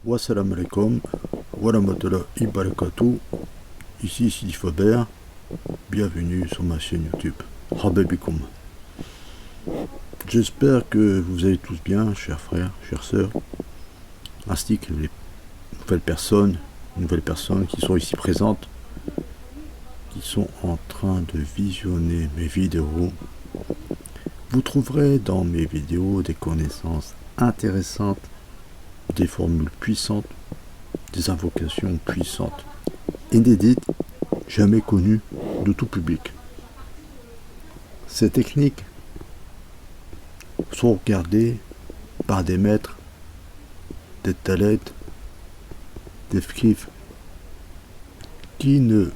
Wassalamu alaikum wa rahmatullahi wa barakatuh. Ici Sidi Faber. Bienvenue sur ma chaîne YouTube. Habibikum. J'espère que vous allez tous bien, chers frères, chères sœurs, ainsi que les nouvelles personnes qui sont ici présentes, qui sont en train de visionner mes vidéos. Vous trouverez dans mes vidéos des connaissances intéressantes, des formules puissantes, des invocations puissantes, inédites, jamais connues de tout public. Ces techniques sont regardées par des maîtres, des talents, des fkifs, qui ne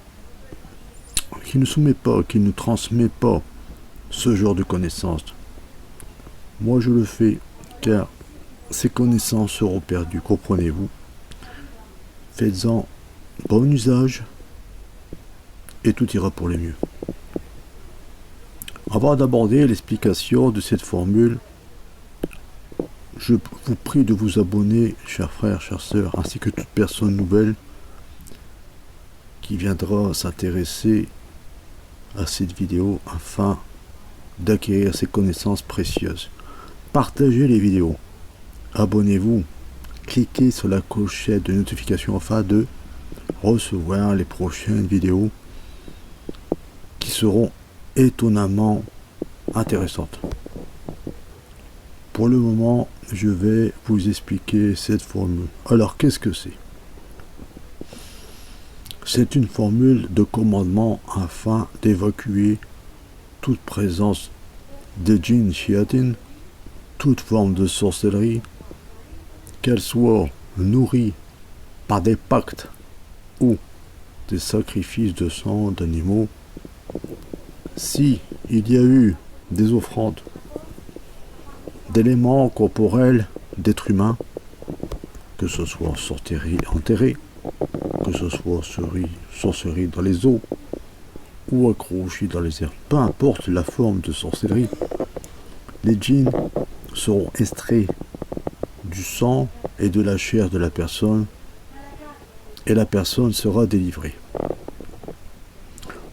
soumettent pas, qui ne transmettent pas ce genre de connaissances. Moi je le fais car ces connaissances seront perdues, comprenez-vous. Faites-en bon usage et tout ira pour le mieux. Avant d'aborder l'explication de cette formule, je vous prie de vous abonner, chers frères, chères sœurs, ainsi que toute personne nouvelle qui viendra s'intéresser à cette vidéo afin d'acquérir ces connaissances précieuses. Partagez les vidéos. Abonnez-vous, cliquez sur la clochette de notification afin de recevoir les prochaines vidéos qui seront étonnamment intéressantes. Pour le moment, je vais vous expliquer cette formule. Alors, qu'est-ce que c'est? C'est une formule de commandement afin d'évacuer toute présence de djinn shayatin, toute forme de sorcellerie, qu'elle soit nourrie par des pactes ou des sacrifices de sang d'animaux. Si il y a eu des offrandes d'éléments corporels d'êtres humains, que ce soit sorcellerie enterrée, que ce soit sorcellerie dans les eaux ou accrochée dans les airs, peu importe la forme de sorcellerie, les djinns seront extraits du sang et de la chair de la personne et la personne sera délivrée.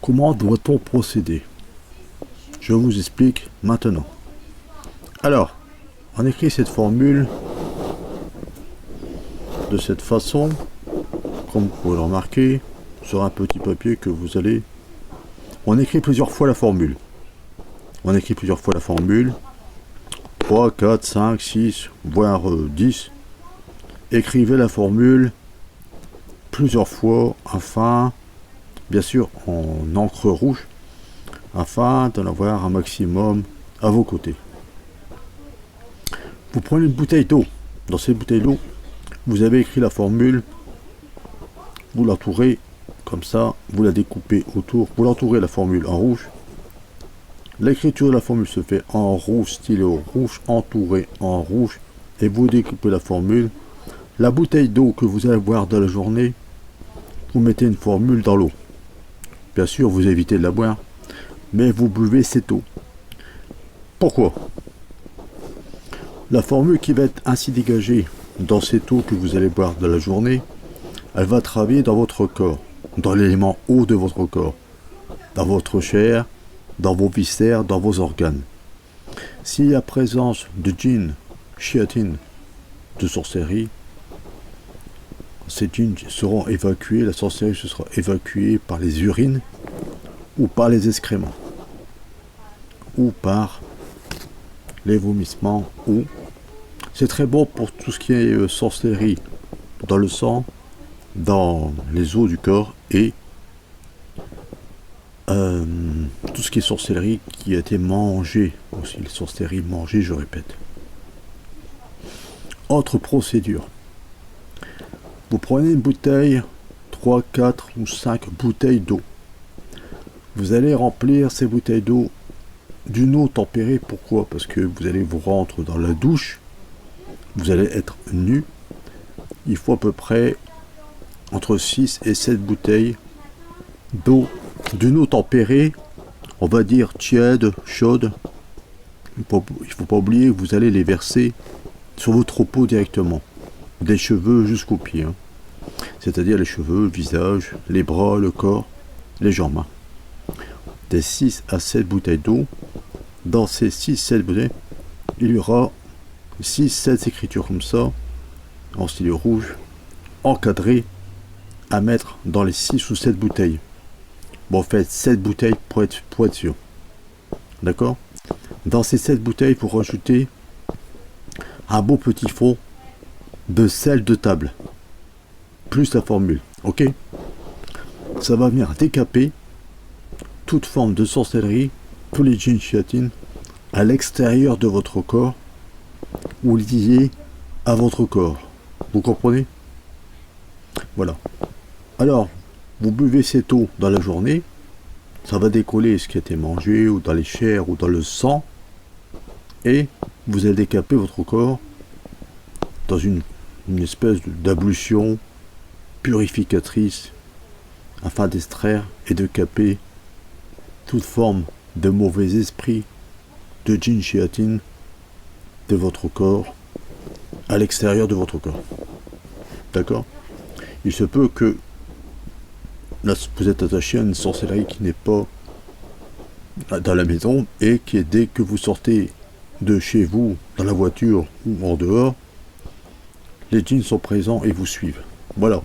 Comment doit-on procéder? Je vous explique maintenant. Alors, on écrit cette formule de cette façon, comme vous pouvez le remarquer, sur un petit papier que vous allez... On écrit plusieurs fois la formule. 3, 4, 5, 6, voire 10. Écrivez la formule plusieurs fois afin, bien sûr en encre rouge, afin d'en avoir un maximum à vos côtés. Vous prenez une bouteille d'eau. Dans cette bouteille d'eau, vous avez écrit la formule, vous l'entourez comme ça, vous la découpez autour, vous l'entourez la formule en rouge. L'écriture de la formule se fait en rouge, stylo rouge, entouré en rouge, et vous découpez la formule. La bouteille d'eau que vous allez boire dans la journée, vous mettez une formule dans l'eau. Bien sûr, vous évitez de la boire, mais vous buvez cette eau. Pourquoi? La formule qui va être ainsi dégagée dans cette eau que vous allez boire dans la journée, elle va travailler dans votre corps, dans l'élément haut de votre corps, dans votre chair, dans vos viscères, dans vos organes. S'il y a présence de djinn, shayatin, de sorcellerie, ces djinns seront évacués, la sorcellerie se sera évacuée par les urines, ou par les excréments, ou par les vomissements, ou... C'est très bon pour tout ce qui est sorcellerie dans le sang, dans les os du corps, et tout ce qui est sorcellerie qui a été mangé aussi, les sorcelleries mangées, je répète. Autre procédure. Vous prenez une bouteille, 3, 4 ou 5 bouteilles d'eau. Vous allez remplir ces bouteilles d'eau d'une eau tempérée. Pourquoi? Parce que vous allez vous rendre dans la douche, vous allez être nu. Il faut à peu près entre 6 et 7 bouteilles d'eau, d'une eau tempérée, on va dire tiède, chaude. Il ne faut pas oublier que vous allez les verser sur votre peau directement. des cheveux jusqu'aux pieds, hein. C'est-à-dire les cheveux, le visage, les bras, le corps, les jambes, hein. Des 6 à 7 bouteilles d'eau. Dans ces 6-7 bouteilles, il y aura 6-7 écritures comme ça, en stylo rouge, encadrées, à mettre dans les 6 ou 7 bouteilles. Bon, en fait, 7 bouteilles pour être sûr. D'accord? Dans ces 7 bouteilles, pour rajouter un beau petit fond de sel de table, plus la formule. Ok? Ça va venir décaper toute forme de sorcellerie, tous les djinns chiatines, à l'extérieur de votre corps ou liés à votre corps. Vous comprenez? Voilà. Alors, vous buvez cette eau dans la journée, ça va décoller ce qui a été mangé, ou dans les chairs, ou dans le sang, et vous allez décaper votre corps dans une espèce d'ablution purificatrice, afin d'extraire et de caper toute forme de mauvais esprit, de djinn chiatine, de votre corps, à l'extérieur de votre corps. D'accord? Il se peut que là, vous êtes attaché à une sorcellerie qui n'est pas dans la maison et qui est dès que vous sortez de chez vous, dans la voiture ou en dehors, les djinns sont présents et vous suivent. Voilà.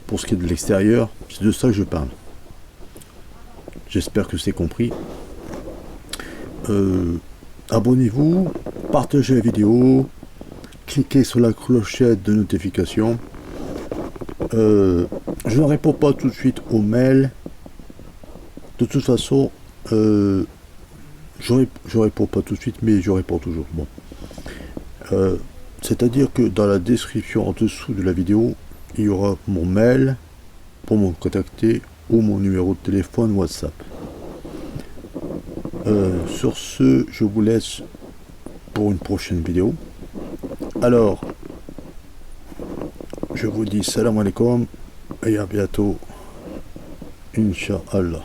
Pour ce qui est de l'extérieur, c'est de ça que je parle. J'espère que c'est compris. Abonnez-vous, partagez la vidéo, cliquez sur la clochette de notification. Je ne réponds pas tout de suite aux mails. De toute façon, je réponds pas tout de suite, mais je réponds toujours. Bon. C'est-à-dire que dans la description en dessous de la vidéo, il y aura mon mail pour me contacter ou mon numéro de téléphone WhatsApp. Sur ce, je vous laisse pour une prochaine vidéo. Alors, je vous dis salam alaikum et à bientôt, Inch'Allah.